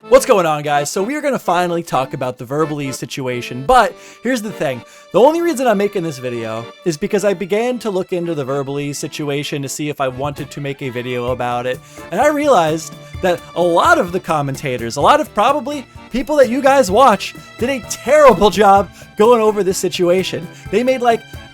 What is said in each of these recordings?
What's going on, guys? So we are going to finally talk about the Verbalase situation, but here's the thing. The only reason I'm making this video is because I began to look into the Verbalase situation to see if I wanted to make a video about it, and I realized that a lot of the commentators, a lot of probably people that you guys watch, did a terrible job going over this situation. They made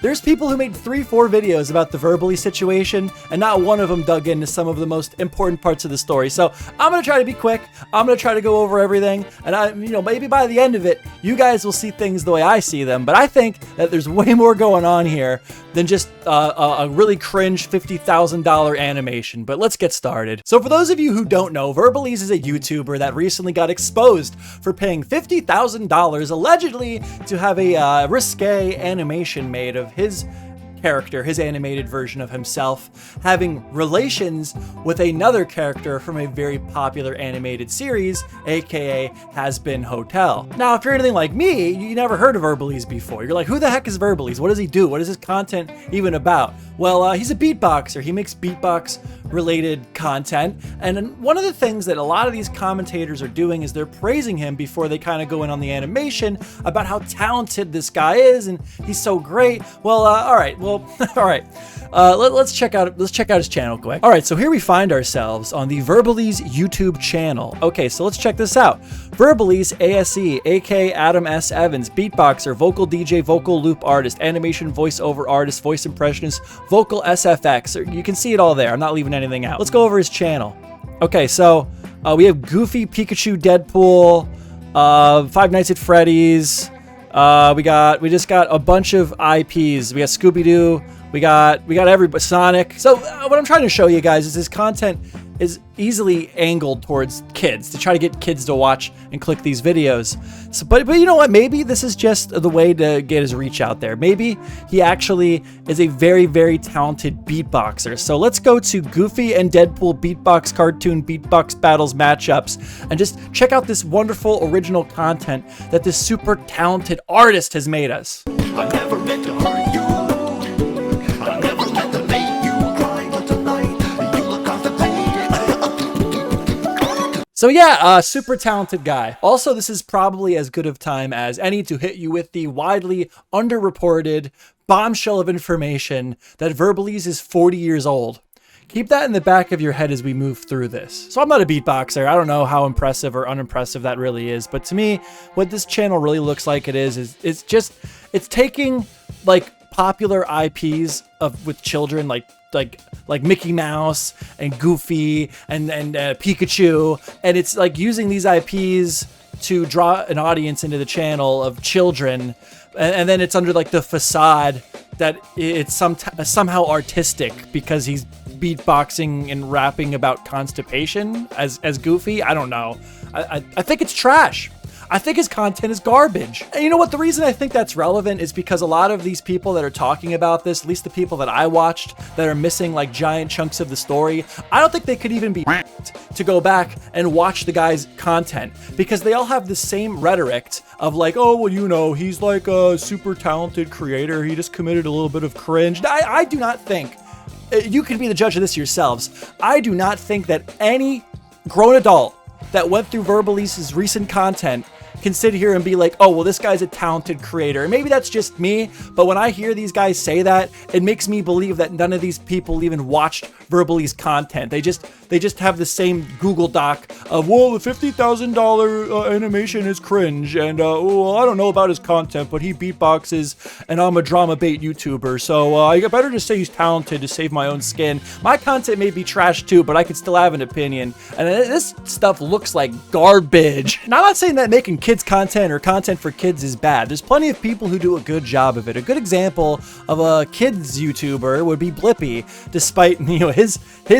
there's people who made 3-4 videos about the Verbalase situation, and not one of them dug into some of the most important parts of the story. So I'm gonna try to be quick. I'm gonna try to go over everything, and maybe by the end of it, you guys will see things the way I see them. But I think that there's way more going on here than just a really cringe $50,000 animation. But let's get started. So for those of you who don't know, Verbalase is a YouTuber that recently got exposed for paying $50,000 allegedly to have a risque animation made of his character, his animated version of himself, having relations with another character from a very popular animated series, aka Hazbin Hotel. Now, if you're anything like me, you never heard of Verbalase before. You're like, who the heck is Verbalase? What does he do? What is his content even about? Well, he's a beatboxer. He makes beatbox related content, and one of the things that a lot of these commentators are doing is they're praising him before they kind of go in on the animation about how talented this guy is and he's so great. Well, all right. Let's check out his channel quick. All right, so here we find ourselves on the Verbalase YouTube channel. Okay, so let's check this out. Verbalase ASE, aka Adam S. Evans, beatboxer, vocal DJ, vocal loop artist, animation voiceover artist, voice impressionist, vocal SFX. You can see it all there. I'm not leaving anything out. Let's go over his channel. Okay, so we have Goofy, Pikachu, Deadpool, Five Nights at Freddy's. We just got a bunch of IPs. We got Scooby-Doo. We got everybody, Sonic. So what I'm trying to show you guys is his content is easily angled towards kids, to try to get kids to watch and click these videos. So, but you know what? Maybe this is just the way to get his reach out there. Maybe he actually is a very, very talented beatboxer. So let's go to Goofy and Deadpool beatbox cartoon beatbox battles matchups and just check out this wonderful original content that this super talented artist has made us. I never meant to hurt you. I never meant to make you cry, but tonight you look constipated. So yeah, super talented guy. Also, this is probably as good of time as any to hit you with the widely underreported bombshell of information that Verbalase is 40 years old. Keep that in the back of your head as we move through this. So I'm not a beatboxer. I don't know how impressive or unimpressive that really is, but to me, what this channel really looks like it's taking like popular IPs with children, like Mickey Mouse and Goofy and Pikachu, and it's like using these IPs to draw an audience into the channel of children, and then it's under like the facade that it's somehow artistic because he's beatboxing and rapping about constipation as Goofy. I don't know. I think it's trash. I think his content is garbage. And you know what? The reason I think that's relevant is because a lot of these people that are talking about this, at least the people that I watched that are missing like giant chunks of the story, I don't think they could even be to go back and watch the guy's content because they all have the same rhetoric of like, oh, well, you know, he's like a super talented creator. He just committed a little bit of cringe. I do not think, you can be the judge of this yourselves. I do not think that any grown adult that went through Verbalase's recent content can sit here and be like, oh, well, this guy's a talented creator. And maybe that's just me, but when I hear these guys say that, it makes me believe that none of these people even watched Verbalase content. They just have the same Google Doc of, well, the $50,000 animation is cringe, and well, I don't know about his content, but he beatboxes, and I'm a drama bait YouTuber, so I better just say he's talented to save my own skin. My content may be trash too, but I could still have an opinion, and this stuff looks like garbage. Now, I'm not saying that making kids content or content for kids is bad. There's plenty of people who do a good job of it. A good example of a kids YouTuber would be Blippi, despite his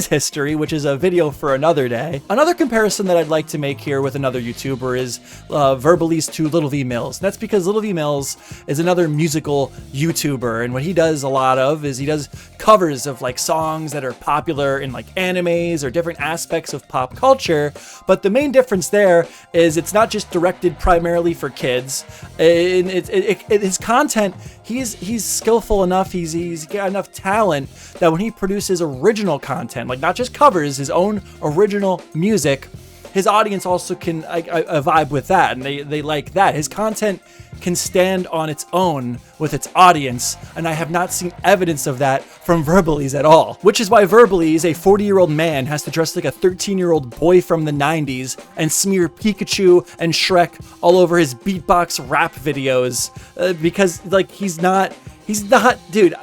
history, which is a video for another day. Another comparison that I'd like to make here with another YouTuber is Verbalase to Little V Mills. That's because Little V Mills is another musical YouTuber, and what he does a lot of is he does covers of like songs that are popular in like animes or different aspects of pop culture. But the main difference there is it's not just directed primarily for kids. His content, he's skillful enough, he's got enough talent that when he produces original content, like not just covers, his own original music, his audience also can vibe with that, and they like that. His content can stand on its own with its audience, and I have not seen evidence of that from Verbalase at all. Which is why Verbalase, a 40-year-old man, has to dress like a 13-year-old boy from the 90s and smear Pikachu and Shrek all over his beatbox rap videos, because like he's not, dude,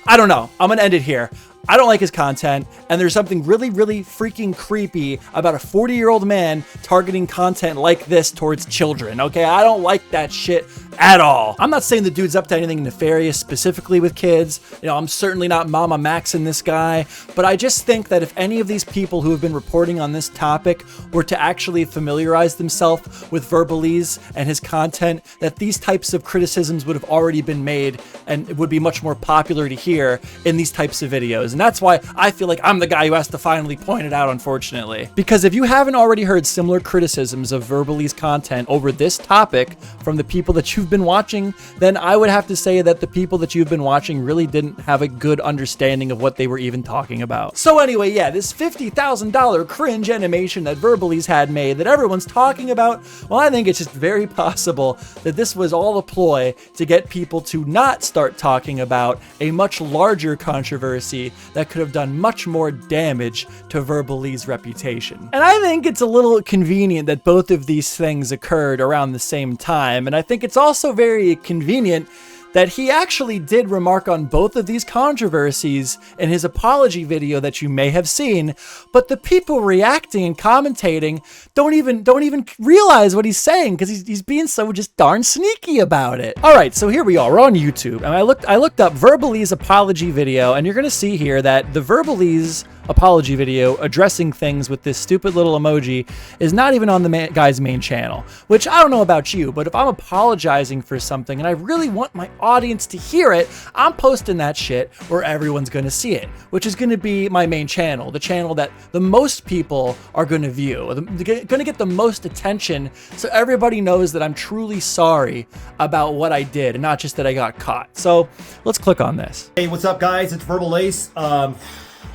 I don't know. I'm gonna end it here. I don't like his content, and there's something really, really freaking creepy about a 40-year-old man targeting content like this towards children, okay? I don't like that shit at all. I'm not saying the dude's up to anything nefarious specifically with kids. You know, I'm certainly not Mama Maxing this guy, but I just think that if any of these people who have been reporting on this topic were to actually familiarize themselves with Verbalase and his content, that these types of criticisms would have already been made, and it would be much more popular to hear in these types of videos. And that's why I feel like I'm the guy who has to finally point it out, unfortunately. Because if you haven't already heard similar criticisms of Verbalase content over this topic from the people that you've been watching, then I would have to say that the people that you've been watching really didn't have a good understanding of what they were even talking about. So anyway, yeah, this $50,000 cringe animation that Verbalase had made that everyone's talking about, well, I think it's just very possible that this was all a ploy to get people to not start talking about a much larger controversy that could have done much more damage to Verbalase's reputation. And I think it's a little convenient that both of these things occurred around the same time, and I think it's also very convenient that he actually did remark on both of these controversies in his apology video that you may have seen, but the people reacting and commentating don't even realize what he's saying, because he's being so just darn sneaky about it. All right, so here we are. We're on YouTube, and I looked up Verbalase apology video, and you're gonna see here that the Verbalase apology video addressing things with this stupid little emoji is not even on the guy's main channel, which I don't know about you, but if I'm apologizing for something and I really want my audience to hear it, I'm posting that shit where everyone's going to see it, which is going to be my main channel, the channel that the most going to view, going to get the most attention, so everybody knows that I'm truly sorry about what I did and not just that I got caught. So let's click on this. Hey, what's up, guys? It's Verbalase.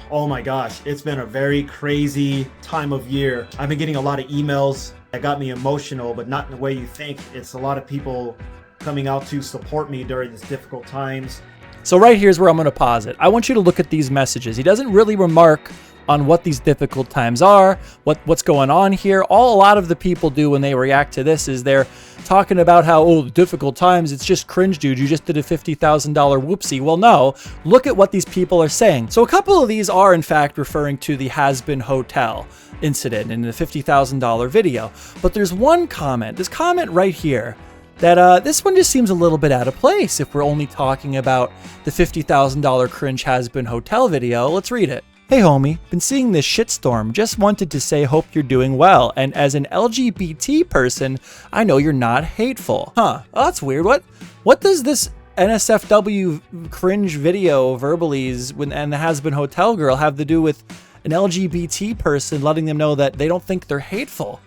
Oh my gosh, it's been a very crazy time of year. I've been getting a lot of emails that got me emotional, but not in the way you think. It's a lot of people coming out to support me during these difficult times. So right here's where I'm going to pause it. I want you to look at these messages. He doesn't really remark on what these difficult times are, what's going on here. A lot of the people do when they react to this is they're talking about how, oh, difficult times, it's just cringe, dude. You just did a $50,000 whoopsie. Well, no, look at what these people are saying. So a couple of these are in fact referring to the Hazbin Hotel incident in the $50,000 video. But there's one comment, this comment right here, that this one just seems a little bit out of place if we're only talking about the $50,000 cringe Hazbin Hotel video. Let's read it. Hey homie, been seeing this shitstorm, just wanted to say hope you're doing well, and as an LGBT person, I know you're not hateful. Huh, oh, that's weird. What does this NSFW cringe video Verbalase and the Hazbin Hotel girl have to do with an LGBT person letting them know that they don't think they're hateful?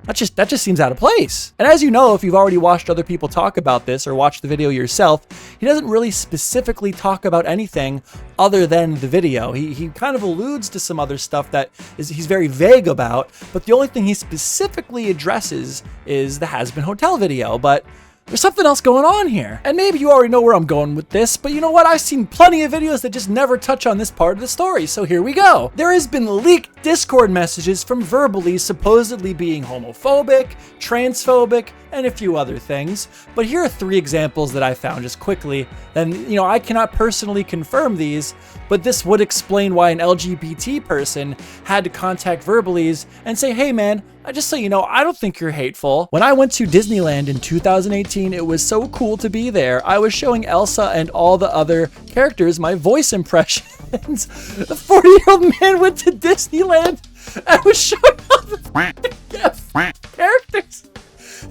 That just seems out of place. And as you know, if you've already watched other people talk about this or watched the video yourself, he doesn't really specifically talk about anything other than the video. He kind of alludes to some other stuff that he's very vague about, but the only thing he specifically addresses is the Hazbin Hotel video. But there's something else going on here. And maybe you already know where I'm going with this, but you know what? I've seen plenty of videos that just never touch on this part of the story, so here we go. There has been leaked Discord messages from Verbalase supposedly being homophobic, transphobic, and a few other things. But here are 3 examples that I found just quickly. And, you know, I cannot personally confirm these, but this would explain why an LGBT person had to contact Verbalase and say, hey man, just so you know, I don't think you're hateful. When I went to Disneyland in 2018, it was so cool to be there. I was showing Elsa and all the other characters my voice impressions. The 40-year-old man went to Disneyland and was showing all the characters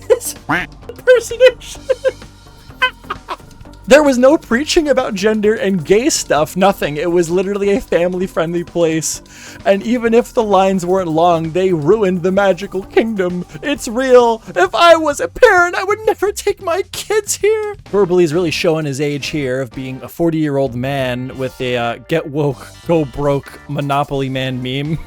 his impersonation. There was no preaching about gender and gay stuff, nothing. It was literally a family-friendly place. And even if the lines weren't long, they ruined the magical kingdom. It's real. If I was a parent, I would never take my kids here. Verbalase really showing his age here of being a 40-year-old man with a get woke, go broke Monopoly Man meme.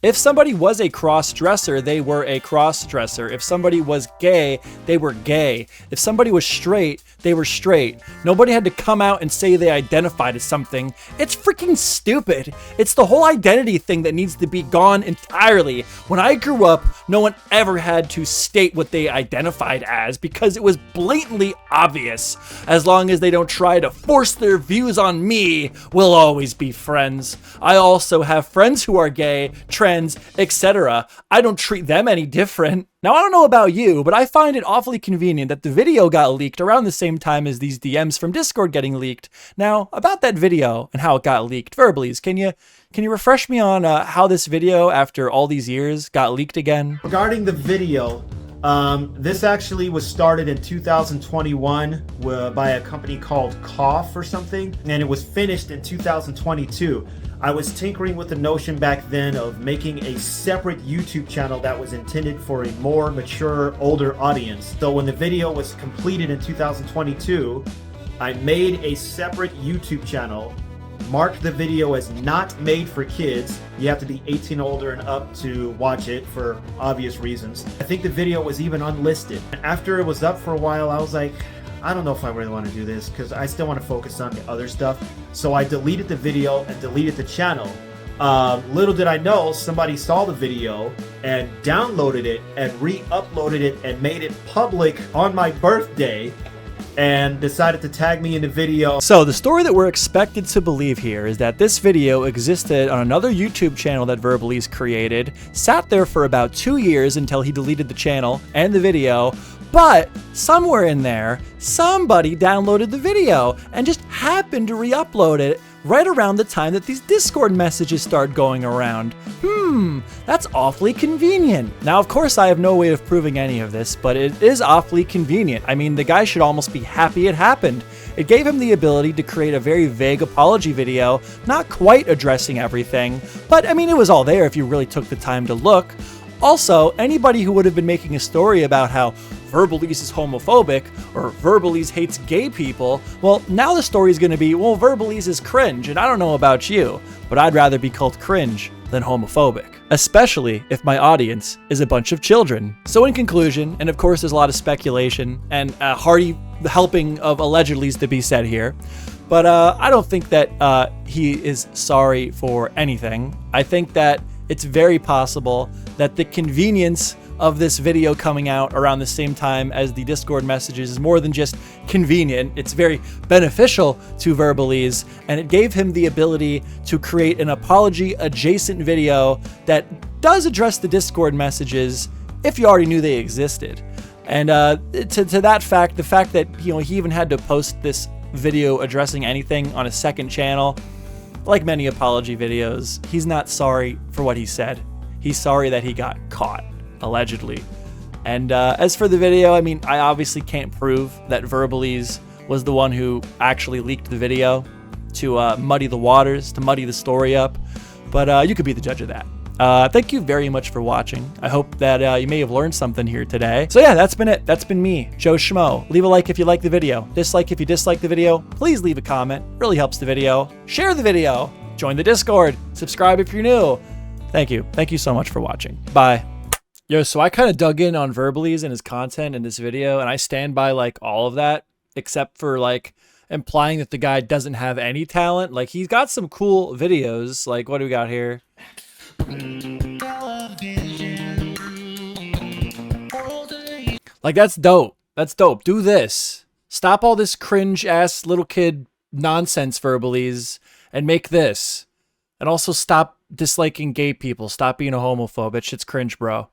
If somebody was a cross-dresser, they were a cross-dresser. If somebody was gay, they were gay. If somebody was straight, they were straight. Nobody had to come out and say they identified as something. It's freaking stupid. It's the whole identity thing that needs to be gone entirely. When I grew up, no one ever had to state what they identified as because it was blatantly obvious. As long as they don't try to force their views on me, we'll always be friends. I also have friends who are gay, trans, etc. I don't treat them any different. Now, I don't know about you, but I find it awfully convenient that the video got leaked around the same time as these DMs from Discord getting leaked. Now, about that video and how it got leaked, Verbalase, can you refresh me on how this video, after all these years, got leaked again? Regarding the video, this actually was started in 2021 by a company called Cough or something, and it was finished in 2022. I was tinkering with the notion back then of making a separate YouTube channel that was intended for a more mature, older audience. So when the video was completed in 2022, I made a separate YouTube channel, marked the video as not made for kids. You have to be 18 older and up to watch it for obvious reasons. I think the video was even unlisted. After it was up for a while, I was like, I don't know if I really want to do this because I still want to focus on the other stuff. So I deleted the video and deleted the channel. Little did I know, somebody saw the video and downloaded it and re-uploaded it and made it public on my birthday and decided to tag me in the video. So the story that we're expected to believe here is that this video existed on another YouTube channel that Verbalase created, sat there for about 2 years until he deleted the channel and the video, but somewhere in there, somebody downloaded the video and just happened to re-upload it right around the time that these Discord messages started going around. That's awfully convenient. Now, of course, I have no way of proving any of this, but it is awfully convenient. I mean, the guy should almost be happy it happened. It gave him the ability to create a very vague apology video, not quite addressing everything, but I mean, it was all there if you really took the time to look. Also, anybody who would have been making a story about how Verbalase is homophobic or Verbalase hates gay people, well, now the story is going to be, well, Verbalase is cringe, and I don't know about you, but I'd rather be called cringe than homophobic, especially if my audience is a bunch of children. So in conclusion, and of course there's a lot of speculation and a hearty helping of allegedlys to be said here, but I don't think that he is sorry for anything. I think that it's very possible that the convenience of this video coming out around the same time as the Discord messages is more than just convenient. It's very beneficial to Verbalase, and it gave him the ability to create an apology adjacent video that does address the Discord messages if you already knew they existed. And to that fact, the fact that he even had to post this video addressing anything on a second channel, like many apology videos, he's not sorry for what he said. He's sorry that he got caught, allegedly. And as for the video, I mean, I obviously can't prove that Verbalase was the one who actually leaked the video to muddy the waters, to muddy the story up, but you could be the judge of that. Thank you very much for watching. I hope that you may have learned something here today. So yeah, that's been it. That's been me, MeJoeShmoe. Leave a like if you like the video. Dislike if you dislike the video. Please leave a comment. Really helps the video. Share the video. Join the Discord. Subscribe if you're new. Thank you. Thank you so much for watching. Bye. Yo, so I kind of dug in on Verbalase and his content in this video, and I stand by like all of that, except for like implying that the guy doesn't have any talent. Like, he's got some cool videos. Like, what do we got here? Like, that's dope. That's dope. Do this. Stop all this cringe ass little kid nonsense, Verbalase, and make this. And also stop disliking gay people. Stop being a homophobe. That shit's cringe, bro.